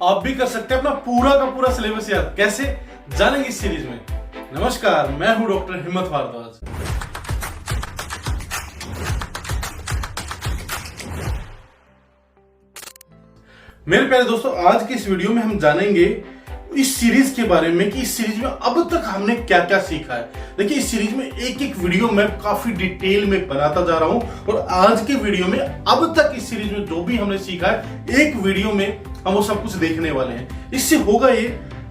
आप भी कर सकते हैं अपना पूरा का पूरा सिलेबस याद। कैसे जानेंगे इस सीरीज में। नमस्कार, मैं हूं डॉक्टर हिम्मत भारद्वाज। मेरे प्यारे दोस्तों, आज की इस वीडियो में हम जानेंगे इस सीरीज के बारे में कि इस सीरीज में अब तक हमने क्या क्या सीखा है। देखिए, इस सीरीज में एक एक वीडियो मैं काफी डिटेल में बनाता जा रहा हूं और आज के वीडियो में अब तक इस सीरीज में जो भी हमने सीखा है एक वीडियो में हम वो सब कुछ देखने वाले हैं। इससे होगा ये,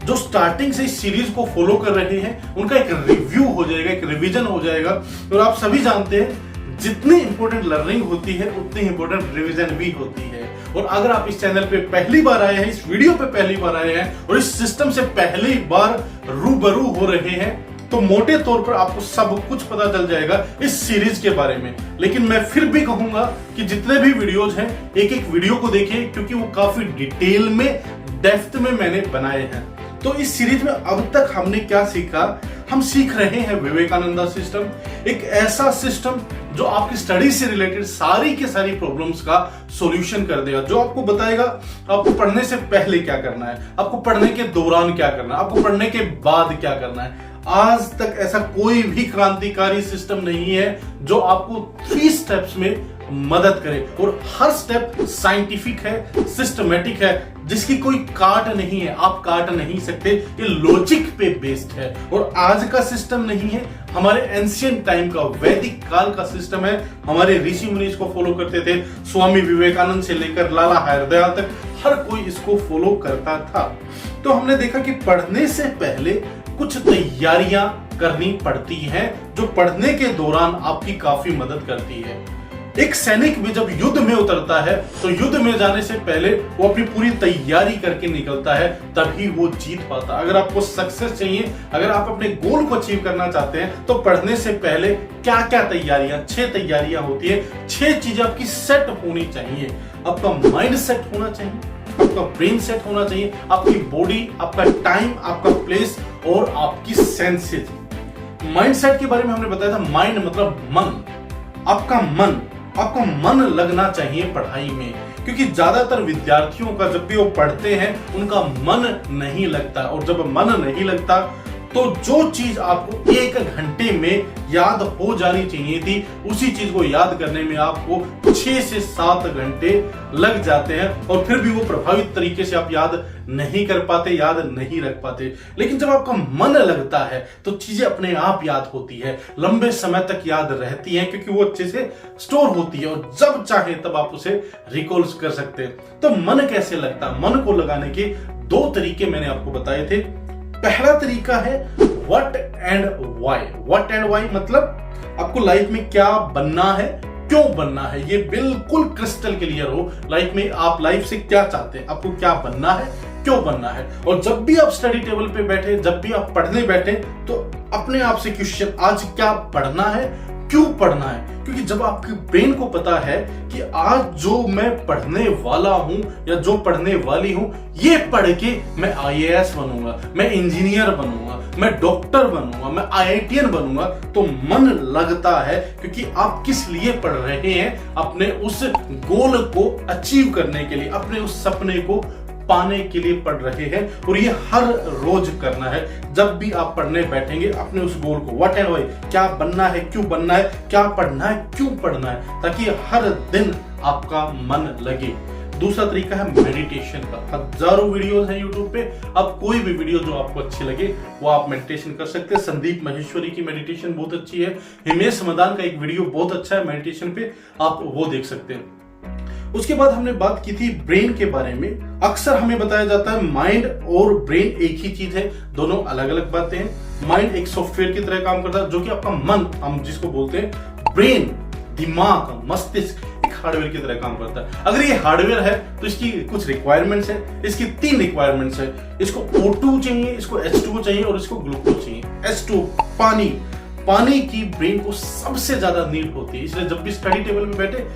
जो स्टार्टिंग से इस सीरीज को फॉलो कर रहे हैं उनका एक रिव्यू हो जाएगा, एक रिवीजन हो जाएगा। और आप सभी जानते हैं जितनी इंपॉर्टेंट लर्निंग होती है उतनी इंपॉर्टेंट रिवीजन भी होती है। और अगर आप इस चैनल पे पहली बार आए हैं, इस वीडियो पे पहली बार आए हैं और इस सिस्टम से पहली बार रूबरू हो रहे हैं, तो मोटे तौर पर आपको सब कुछ पता चल जाएगा इस सीरीज के बारे में। लेकिन मैं फिर भी कहूंगा कि जितने भी वीडियोज हैं एक एक वीडियो को देखिए, क्योंकि वो काफी डिटेल में, डेप्थ में मैंने बनाए हैं। तो इस सीरीज में अब तक हमने क्या सीखा? हम सीख रहे हैं विवेकानंदा सिस्टम, एक ऐसा सिस्टम जो आपकी स्टडी से रिलेटेड सारी की सारी प्रॉब्लम्स का सॉल्यूशन कर देगा, जो आपको बताएगा आपको पढ़ने से पहले क्या करना है, आपको पढ़ने के दौरान क्या करना है, आपको पढ़ने के बाद क्या करना है। आज तक ऐसा कोई भी क्रांतिकारी सिस्टम नहीं है जो आपको 3 स्टेप्स में मदद करे, और हर स्टेप साइंटिफिक है, सिस्टमेटिक है, जिसकी कोई काट नहीं है, आप काट नहीं सकते। ये लॉजिक पे बेस्ड है और आज का सिस्टम नहीं है, हमारे एंशिएंट टाइम का, वैदिक काल का सिस्टम है। हमारे ऋषि मुनि इसको फॉलो करते थे, स्वामी विवेकानंद से लेकर लाला हरदयाल तक हर कोई इसको फॉलो करता था। तो हमने देखा कि पढ़ने से पहले कुछ तैयारियां करनी पड़ती हैं, जो पढ़ने के दौरान आपकी काफी मदद करती है। एक सैनिक भी जब युद्ध में उतरता है तो युद्ध में जाने से पहले वो अपनी पूरी तैयारी करके निकलता है, तभी वो जीत पाता। अगर आपको सक्सेस चाहिए, अगर आप अपने गोल को अचीव करना चाहते हैं, तो पढ़ने से पहले क्या क्या तैयारियां, 6 तैयारियां होती है। 6 चीजें आपकी सेट होनी चाहिए। आपका माइंड सेट होना चाहिए, आपका ब्रेन सेट होना चाहिए, आपकी बॉडी, आपका टाइम, आपका प्लेस और आपकी सेंसेस। माइंड सेट के बारे में हमने बताया था, माइंड मतलब मन, आपका मन लगना चाहिए पढ़ाई में, क्योंकि ज्यादातर विद्यार्थियों का जब भी वो पढ़ते हैं उनका मन नहीं लगता, और जब मन नहीं लगता तो जो चीज आपको 1 घंटे में याद हो जानी चाहिए थी, उसी चीज को याद करने में आपको 6 से 7 घंटे लग जाते हैं, और फिर भी वो प्रभावित तरीके से आप याद नहीं कर पाते, याद नहीं रख पाते। लेकिन जब आपका मन लगता है तो चीजें अपने आप याद होती है, लंबे समय तक याद रहती हैं, क्योंकि वो अच्छे से स्टोर होती है और जब चाहे तब आप उसे रिकॉल कर सकते हैं। तो मन कैसे लगता? मन को लगाने के 2 तरीके मैंने आपको बताए थे। पहला तरीका है what and why. What and why मतलब आपको लाइफ में क्या बनना है, क्यों बनना है, ये बिल्कुल क्रिस्टल क्लियर हो। लाइफ में आप लाइफ से क्या चाहते हैं, आपको क्या बनना है, क्यों बनना है। और जब भी आप स्टडी टेबल पे बैठे, जब भी आप पढ़ने बैठे, तो अपने आप से क्वेश्चन, आज क्या पढ़ना है, क्यों पढ़ना है। क्योंकि जब आपके ब्रेन को पता है कि आज जो मैं पढ़ने वाला हूं या जो पढ़ने वाली हूं, ये पढ़ के मैं IAS बनूंगा, मैं इंजीनियर बनूंगा, मैं डॉक्टर बनूंगा, मैं IITian बनूंगा, तो मन लगता है, क्योंकि आप किस लिए पढ़ रहे हैं? अपने उस गोल को अचीव करने के लिए, अपने उस सपने को पाने के लिए पढ़ रहे हैं। और ये हर रोज करना है। जब भी आप पढ़ने बैठेंगे, अपने उस गोल को, व्हाट एंड व्हाई, क्या बनना है, क्यों बनना है, क्या पढ़ना है, क्यों पढ़ना है, ताकि हर दिन आपका मन लगे। दूसरा तरीका है मेडिटेशन का। हजारों वीडियोस हैं यूट्यूब पे, अब कोई भी वीडियो जो आपको अच्छी लगे वो आप मेडिटेशन कर सकते हैं। संदीप महेश्वरी की मेडिटेशन बहुत अच्छी है, हिमेश मदान का एक वीडियो बहुत अच्छा है मेडिटेशन पे, आप वो देख सकते हैं। उसके बाद हमने बात की थी ब्रेन के बारे में। अक्सर हमें बताया जाता है माइंड और ब्रेन एक ही चीज है, दोनों अलग अलग बातें हैं। माइंड एक सॉफ्टवेयर की तरह काम करता है, जो कि आपका मन, हम जिसको बोलते हैं ब्रेन, दिमाग, मस्तिष्क, एक हार्डवेयर की तरह काम करता है। अगर ये हार्डवेयर है तो इसकी कुछ रिक्वायरमेंट्स है, इसकी 3 रिक्वायरमेंट्स है। इसको O2 चाहिए, इसको H2O चाहिए और इसको ग्लूकोज चाहिए। H2 पानी की ब्रेन को सबसे ज्यादा नीड होती है, इसलिए जब भी स्टडी टेबल में बैठे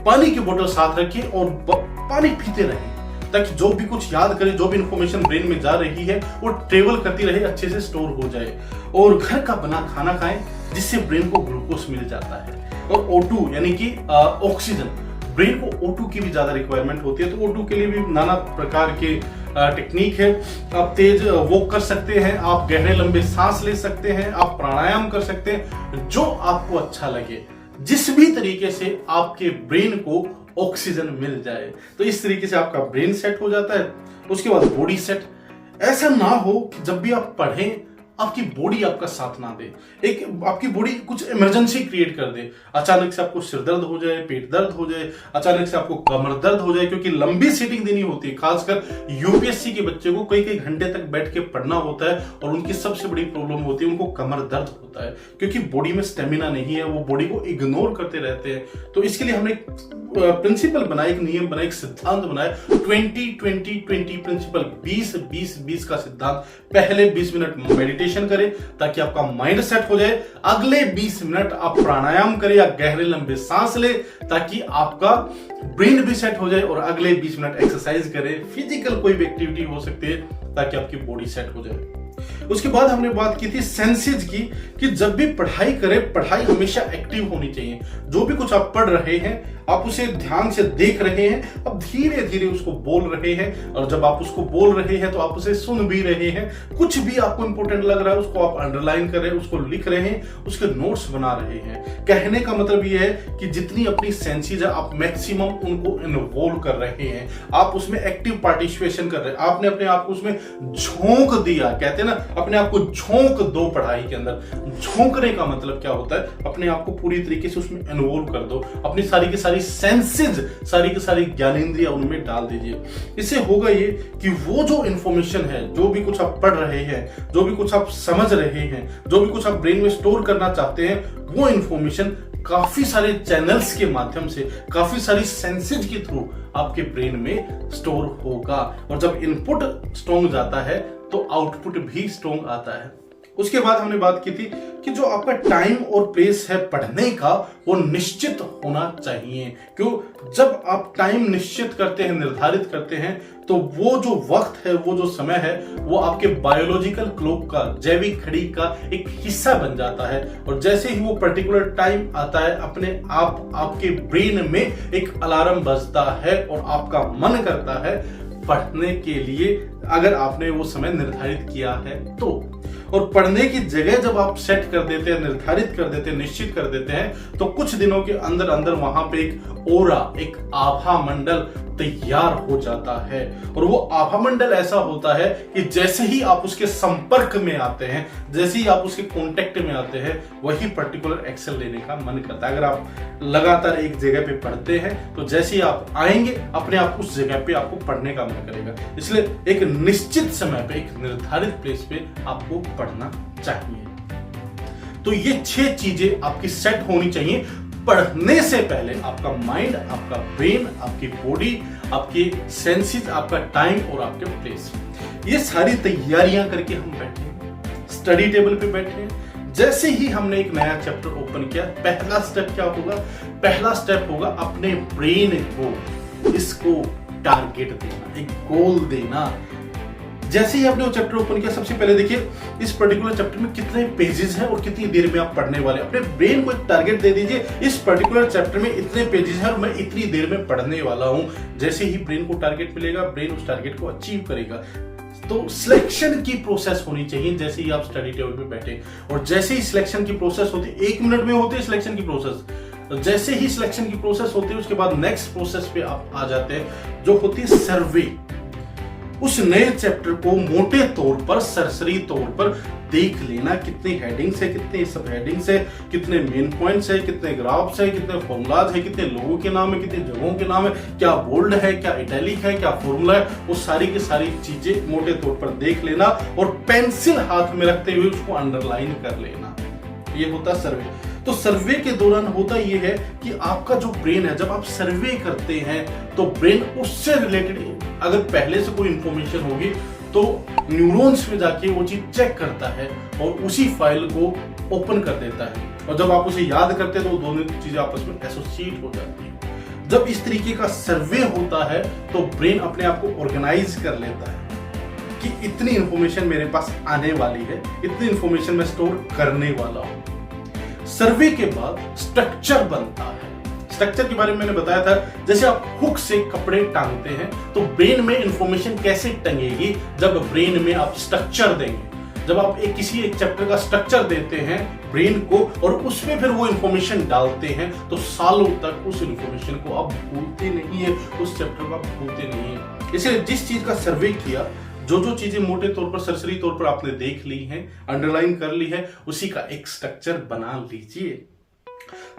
पानी की बोतल साथ रखिए और पानी पीते रहें, ताकि जो भी कुछ याद करें, जो भी इंफॉर्मेशन ब्रेन में जा रही है वो ट्रेवल करती रहे, अच्छे से स्टोर हो जाए। और घर का बना खाना खाएं, जिससे ब्रेन को ग्लूकोज मिल जाता है। और O2 यानी कि ऑक्सीजन, ब्रेन को O2 की भी ज्यादा रिक्वायरमेंट होती है, तो O2 के लिए भी नाना प्रकार के टेक्निक है। आप तेज वॉक कर सकते हैं, आप गहरे लंबे सांस ले सकते हैं, आप प्राणायाम कर सकते हैं, जो आपको अच्छा लगे, जिस भी तरीके से आपके ब्रेन को ऑक्सीजन मिल जाए। तो इस तरीके से आपका ब्रेन सेट हो जाता है। उसके बाद बॉडी सेट। ऐसा ना हो कि जब भी आप पढ़ें आपकी बॉडी आपका साथ ना दे, एक आपकी बॉडी कुछ इमरजेंसी क्रिएट कर दे, अचानक से आपको सिर दर्द हो जाए, पेट दर्द हो जाए, अचानक से आपको कमर दर्द हो जाए, क्योंकि लंबी सीटिंग देनी होती है। खासकर यूपीएससी के बच्चे को कई कई घंटे तक बैठ के पढ़ना होता है और उनकी सबसे बड़ी प्रॉब्लम होती है, उनको कमर दर्द होता है, क्योंकि बॉडी में स्टेमिना नहीं है, वो बॉडी को इग्नोर करते रहते हैं। तो इसके लिए हमने प्रिंसिपल बनाया, एक नियम बनाया, एक सिद्धांत बनाया, 20-20-20 प्रिंसिपल, 20-20-20 का सिद्धांत। पहले 20 मिनट मेडिटेशन करें ताकि आपका माइंड सेट हो जाए, अगले 20 मिनट आप प्राणायाम करें या गहरे लंबे सांस ले ताकि आपका ब्रेन भी सेट हो जाए, और अगले 20 मिनट एक्सरसाइज करें, फिजिकल कोई भी एक्टिविटी हो सकती है ताकि आपकी बॉडी सेट हो जाए। उसके बाद हमने बात की थी सेंसेस की, कि जब भी पढ़ाई करें, पढ़ाई हमेशा एक्टिव होनी चाहिए। जो भी कुछ आप पढ़ रहे हैं आप उसे ध्यान से देख रहे हैं, अब धीरे धीरे उसको बोल रहे हैं, और जब आप उसको बोल रहे हैं तो आप उसे सुन भी रहे हैं। कुछ भी आपको इंपॉर्टेंट लग रहा है उसको आप अंडरलाइन कर रहे हैं, उसको लिख रहे हैं, उसके नोट्स बना रहे हैं। कहने का मतलब यह है कि जितनी अपनी सेंसेस है आप मैक्सिमम उनको इन्वॉल्व कर रहे हैं, आप उसमें एक्टिव पार्टिसिपेशन कर रहे हैं, आपने अपने आप को उसमें झोंक दिया। कहते हैं ना, अपने आप को झोंक दो पढ़ाई के अंदर। झोंकने का मतलब क्या होता है, अपने आप को पूरी तरीके से उसमें इन्वॉल्व कर दो, अपनी सारी की सारी सेंसेस, सारी की सारी ज्ञानेंद्रियां उनमें डाल दीजिए। इससे होगा ये कि वो जो इंफॉर्मेशन है, जो भी कुछ आप पढ़ रहे हैं, जो भी कुछ आप समझ रहे हैं, जो भी कुछ आप ब्रेन में स्टोर करना चाहते हैं, वो इंफॉर्मेशन काफी सारे चैनल्स के माध्यम से, काफी सारी सेंसेस के थ्रू आपके ब्रेन में स्टोर होगा। और जब इनपुट स्ट्रॉन्ग जाता है तो आउटपुट भी स्ट्रॉन्ग आता है। उसके बाद हमने बात की थी कि जो आपका टाइम और प्लेस है पढ़ने का, वो निश्चित होना चाहिए। क्यों? जब आप टाइम निश्चित करते हैं, निर्धारित करते हैं, तो वो जो वक्त है, वो जो समय है, वो आपके बायोलॉजिकल क्लॉक का, जैविक घड़ी का एक हिस्सा बन जाता है। और जैसे ही वो पर्टिकुलर टाइम आता है, अपने आप आपके ब्रेन में एक अलार्म बजता है और आपका मन करता है पढ़ने के लिए, अगर आपने वो समय निर्धारित किया है तो। और पढ़ने की जगह जब आप सेट कर देते हैं, निर्धारित कर देते हैं, निश्चित कर देते हैं, तो कुछ दिनों के अंदर अंदर वहां पे एक ओरा, एक आभा मंडल तैयार हो जाता है। और वो आभा मंडल ऐसा होता है कि जैसे ही आप उसके संपर्क में आते हैं, जैसे ही आप उसके कांटेक्ट में आते हैं, वही पर्टिकुलर एक्शन लेने का मन करता है। अगर आप लगातार एक जगह पे पढ़ते हैं तो जैसे ही आप आएंगे, अपने आप उस जगह पे आपको पढ़ने का मन करेगा। इसलिए एक निश्चित समय पे, एक निर्धारित प्लेस पे आपको पढ़ना चाहिए। तो ये 6 चीजें आपकी सेट होनी चाहिए पढ़ने से पहले। आपका माइंड, आपका ब्रेन, आपकी बॉडी, आपके सेंसेस, आपका टाइम और आपके प्लेस, ये सारी तैयारियां करके हम बैठे, स्टडी टेबल पे बैठे। जैसे ही हमने एक नया चैप्टर ओपन किया, पहला स्टेप क्या होगा? पहला स्टेप होगा अपने ब्रेन को इसको टारगेट देना, एक गोल देना। जैसे ही आपने वो चैप्टर ओपन किया, सबसे पहले देखिए इस पर्टिकुलर चैप्टर में कितने पेजेस हैं और कितनी देर में आप पढ़ने वाले। अपने ब्रेन को एक टारगेट दे दीजिए, इस पर्टिकुलर चैप्टर में इतने पेजेस हैं और मैं इतनी देर में पढ़ने वाला हूं। जैसे ही ब्रेन को टारगेट मिलेगा, ब्रेन उस टारगेट को अचीव करेगा। तो सिलेक्शन की प्रोसेस होनी चाहिए जैसे ही आप स्टडी टेबल पे बैठे। और जैसे ही सिलेक्शन की प्रोसेस होती है, 1 मिनट में होती है सिलेक्शन की प्रोसेस। जैसे ही सिलेक्शन की प्रोसेस होती है, उसके बाद नेक्स्ट प्रोसेस पे आप आ जाते हैं, जो होती है सर्वे। उस नए चैप्टर को मोटे तौर पर, सरसरी तौर पर देख लेना, कितनी हेडिंग्स है, कितने सब हेडिंग्स है, कितने मेन पॉइंट्स है, कितने ग्राफ्स है, कितने फॉर्मूलाज है, कितने लोगों के नाम है, कितने जगहों के नाम है, क्या बोल्ड है, क्या इटैलिक है, क्या फॉर्मूला है, वो सारी की सारी चीजें मोटे तौर पर देख लेना और पेंसिल हाथ में रखते हुए उसको अंडरलाइन कर लेना। ये होता सर्वे। तो सर्वे के दौरान होता यह है कि आपका जो ब्रेन है, जब आप सर्वे करते हैं तो ब्रेन उससे रिलेटेड अगर पहले से कोई इंफॉर्मेशन होगी तो न्यूरॉन्स में जाके वो चीज चेक करता है और उसी फाइल को ओपन कर देता है। और जब आप उसे याद करते हैं तो दोनों चीजें आपस में एसोसिएट हो जाती है। जब इस तरीके का सर्वे होता है तो ब्रेन अपने आप को ऑर्गेनाइज कर लेता है कि इतनी इंफॉर्मेशन मेरे पास आने वाली है, इतनी इंफॉर्मेशन मैं स्टोर करने वाला हूं। सर्वे के बाद स्ट्रक्चर बनता है। स्ट्रक्चर के बारे में मैंने बताया था, जैसे आप हुक से कपड़े टांगते हैं तो ब्रेन में इंफॉर्मेशन कैसे टंगेगी जब ब्रेन में आप स्ट्रक्चर देंगे। जब आप किसी एक चैप्टर का स्ट्रक्चर देते हैं ब्रेन को और उसमें फिर वो इंफॉर्मेशन डालते हैं तो सालों तक उस इंफॉर्मेशन को आप भूलते नहीं है, उस चैप्टर को आप भूलते नहीं है। इसलिए जिस चीज का सर्वे किया, जो चीजें मोटे तौर पर सरसरी तौर पर आपने देख ली हैं, अंडरलाइन कर ली है, उसी का एक स्ट्रक्चर बना लीजिए।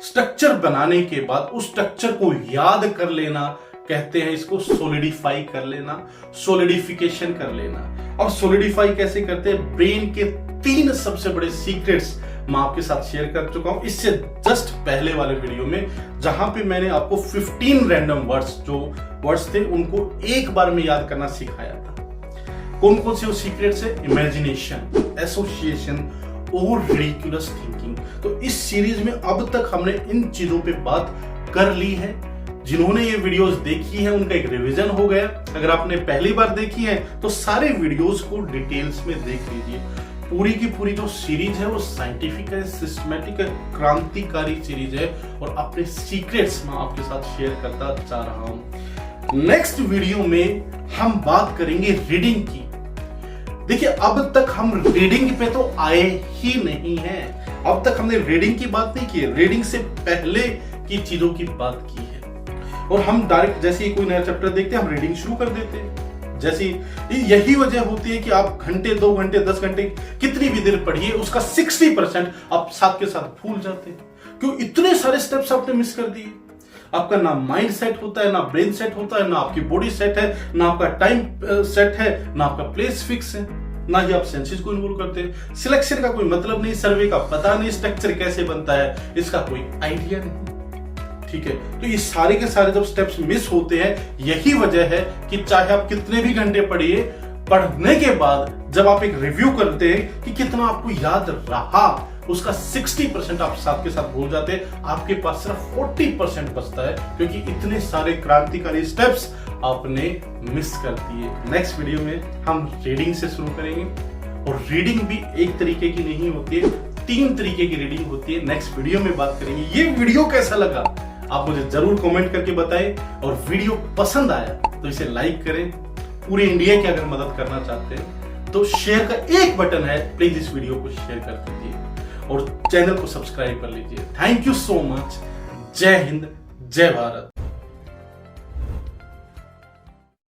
स्ट्रक्चर बनाने के बाद उस स्ट्रक्चर को याद कर लेना, कहते हैं इसको सोलिडिफाई कर लेना, सोलिडिफिकेशन कर लेना। और सोलिडिफाई कैसे करते हैं? ब्रेन के 3 सबसे बड़े सीक्रेट्स मैं आपके साथ शेयर कर चुका हूं इससे जस्ट पहले वाले वीडियो में, जहां पे मैंने आपको 15 रैंडम वर्ड्स, जो वर्ड्स थे उनको एक बार में याद करना सिखाया था। कौन कौन से वो सीक्रेट्स है? इमेजिनेशन, एसोसिएशन और रिडिकुलस थिंकिंग। तो इस सीरीज में अब तक हमने इन चीजों पे बात कर ली है। जिन्होंने ये वीडियोस देखी है उनका एक रिवीजन हो गया। अगर आपने पहली बार देखी है तो सारे वीडियोस को डिटेल्स में देख लीजिए। पूरी की पूरी जो सीरीज है वो साइंटिफिक है, सिस्टमैटिक है, क्रांतिकारी सीरीज है और अपने सीक्रेट्स मैं आपके साथ शेयर करता जा रहा हूं। नेक्स्ट वीडियो में हम बात करेंगे रीडिंग की। देखिए, अब तक हम रीडिंग पे तो आए ही नहीं हैं। अब तक हमने रीडिंग की बात नहीं की है, रीडिंग से पहले की चीजों की बात की है। और हम डायरेक्ट जैसे ही कोई नया चैप्टर देखते हैं हम रीडिंग शुरू कर देते हैं। जैसे यही वजह होती है कि आप घंटे, 2 घंटे, 10 घंटे कितनी भी देर पढ़िए, उसका 60% आप साथ के साथ भूल जाते हैं। क्यों? इतने सारे स्टेप्स आपने मिस कर दिए। आपका ना माइंड सेट होता है, ना ब्रेन सेट होता है, ना आपकी बॉडी सेट है, ना आपका टाइम सेट है, ना आपका प्लेस फिक्स है, ना ही आप सेंसेस को इन्वॉल्व करते हैं। सिलेक्शन का कोई मतलब नहीं, सर्वे का पता नहीं, स्ट्रक्चर कैसे बनता है इसका कोई आइडिया नहीं। ठीक है, तो ये सारे के सारे जब स्टेप्स मिस होते हैं, यही वजह है कि चाहे आप कितने भी घंटे पढ़िए, पढ़ने के बाद जब आप एक रिव्यू करते हैं कि कितना आपको याद रहा, उसका 60% आप साथ के साथ भूल जाते हैं। आपके पास सिर्फ 40% बचता है क्योंकि इतने सारे क्रांतिकारी स्टेप्स आपने मिस कर दिए। नेक्स्ट वीडियो में हम रीडिंग से शुरू करेंगे और रीडिंग भी एक तरीके की नहीं होती है, 3 तरीके की रीडिंग होती है। नेक्स्ट वीडियो में बात करेंगे। ये वीडियो कैसा लगा आप मुझे जरूर कमेंट करके बताएं और वीडियो पसंद आया तो इसे लाइक करें। पूरे इंडिया की अगर मदद करना चाहते हैं तो शेयर का एक बटन है, प्लीज इस वीडियो को शेयर कर दीजिए और चैनल को सब्सक्राइब कर लीजिए। Thank you so much. जय हिंद, जय भारत।